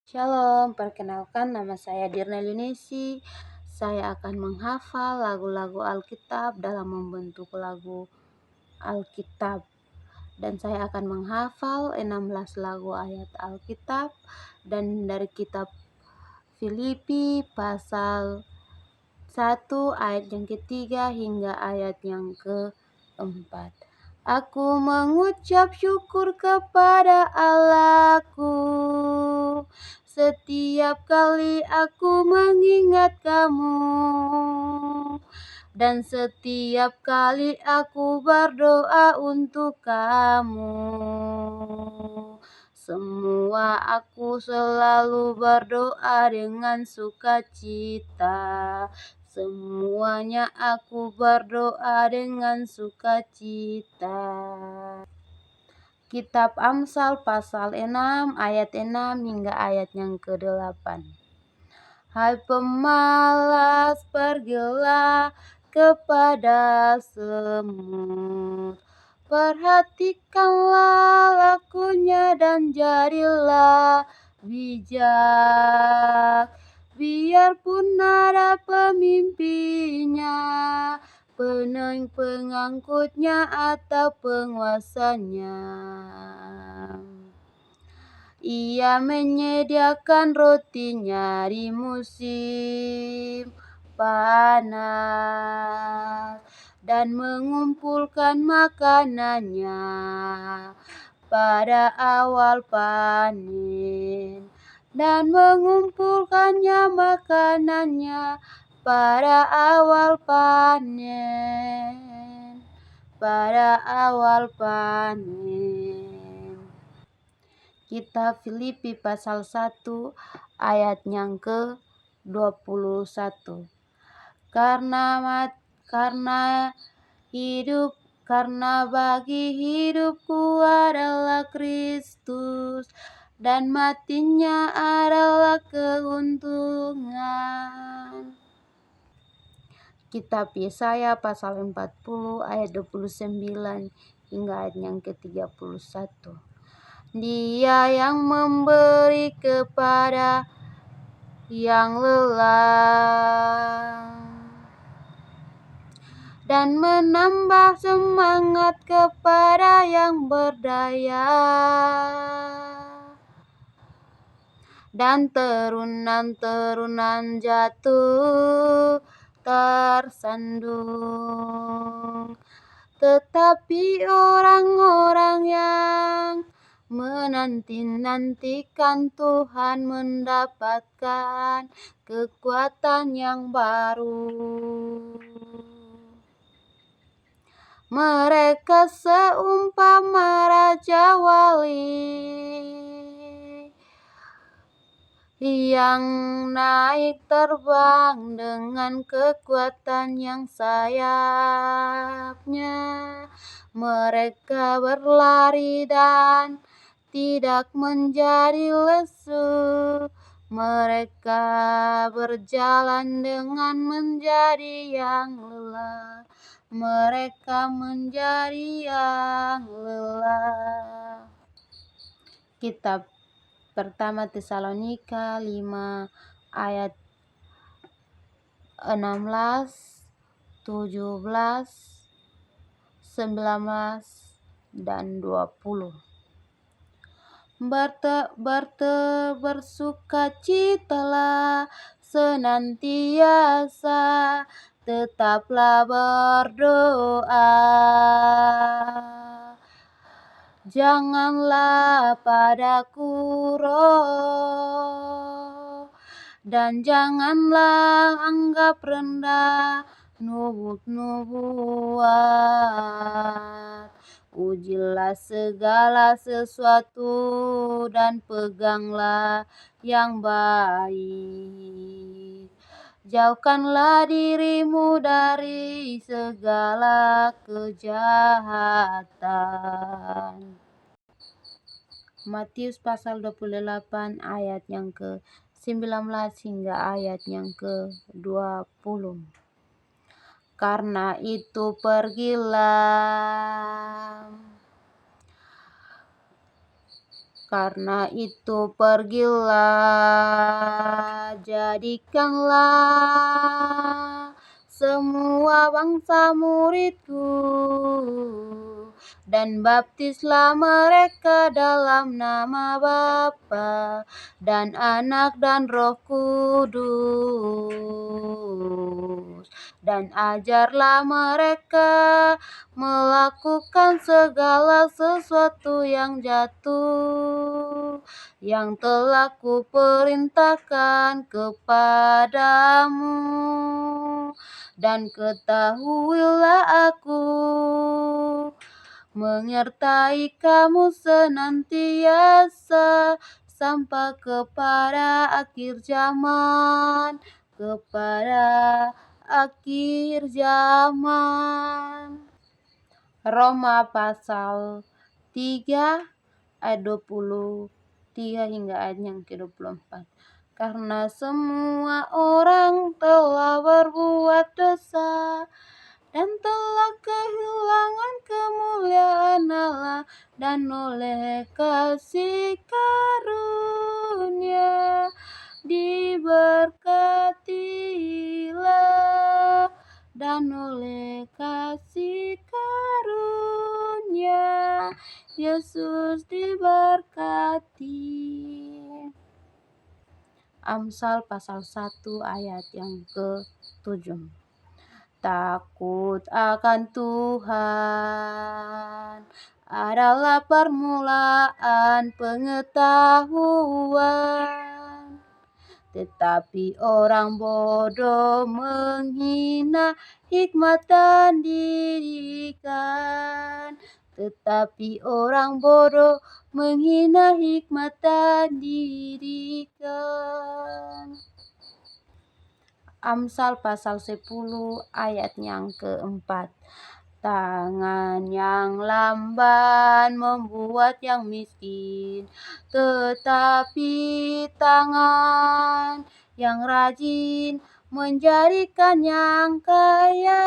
Shalom, perkenalkan nama saya Dirna Yunesi. Saya akan menghafal lagu-lagu Alkitab dalam membentuk lagu Alkitab. Dan saya akan menghafal 16 lagu ayat Alkitab dan dari kitab Filipi pasal 1 ayat yang ketiga hingga ayat yang keempat. Aku mengucap syukur kepada Allahku setiap kali aku mengingat kamu, dan setiap kali aku berdoa untuk kamu. Semua aku selalu berdoa dengan sukacita. Semuanya aku berdoa dengan sukacita. Kitab Amsal pasal 6 ayat 6 hingga ayat yang ke-8. Hai pemalas, pergilah kepada semut. Perhatikanlah lakunya dan jadilah bijak. Biarpun ada pemimpinnya, pengangkutnya atau penguasanya, ia menyediakan rotinya di musim panas dan mengumpulkan makanannya pada awal panen, dan mengumpulkannya makanannya pada awal panen, pada awal panen. Kitab Filipi pasal 1 ayat yang ke-21. Karena bagi hidupku adalah Kristus dan matinya adalah keuntungan. Kitab Yesaya pasal 40 ayat 29 hingga ayat yang ke-31. Dia yang memberi kepada yang lelah dan menambah semangat kepada yang berdaya, dan terunan-terunan jatuh tersandung. Tetapi orang-orang yang menanti-nantikan Tuhan mendapatkan kekuatan yang baru. Mereka seumpama raja wali yang naik terbang dengan kekuatan yang sayapnya. Mereka berlari dan tidak menjadi lesu. Mereka berjalan dengan menjadi yang lelah. Mereka menjadi yang lelah. Kitab pertama Tesalonika 5 ayat 16, 17, 19 dan 20. Bersukacitalah senantiasa, tetaplah berdoa. Janganlah padaku roh, dan janganlah anggap rendah nubuat. Ujilah segala sesuatu dan peganglah yang baik. Jauhkanlah dirimu dari segala kejahatan. Matius pasal 28 ayat yang ke-19 hingga ayat yang ke-20. Karena itu pergilah Karena itu pergilah, jadikanlah semua bangsa muridku, dan baptislah mereka dalam nama Bapa dan Anak dan Roh Kudus. Dan ajarlah mereka melakukan segala sesuatu yang telah kuperintahkan kepadamu. Dan ketahuilah aku menyertai kamu senantiasa sampai kepada akhir zaman. Roma pasal 3 ayat 23 hingga ayat yang ke-24. Karena semua orang telah berbuat dosa dan telah kehilangan kemuliaan Allah, dan oleh kasih karunia diberkatilah, dan oleh kasih karunia Yesus diberkati. Amsal pasal 1 ayat yang ke-7. Takut akan Tuhan adalah permulaan pengetahuan, tetapi orang bodoh menghina hikmat dan didikan. Amsal pasal 10 ayat yang ke-4. Tangan yang lamban membuat yang miskin, tetapi tangan yang rajin menjadikan yang kaya.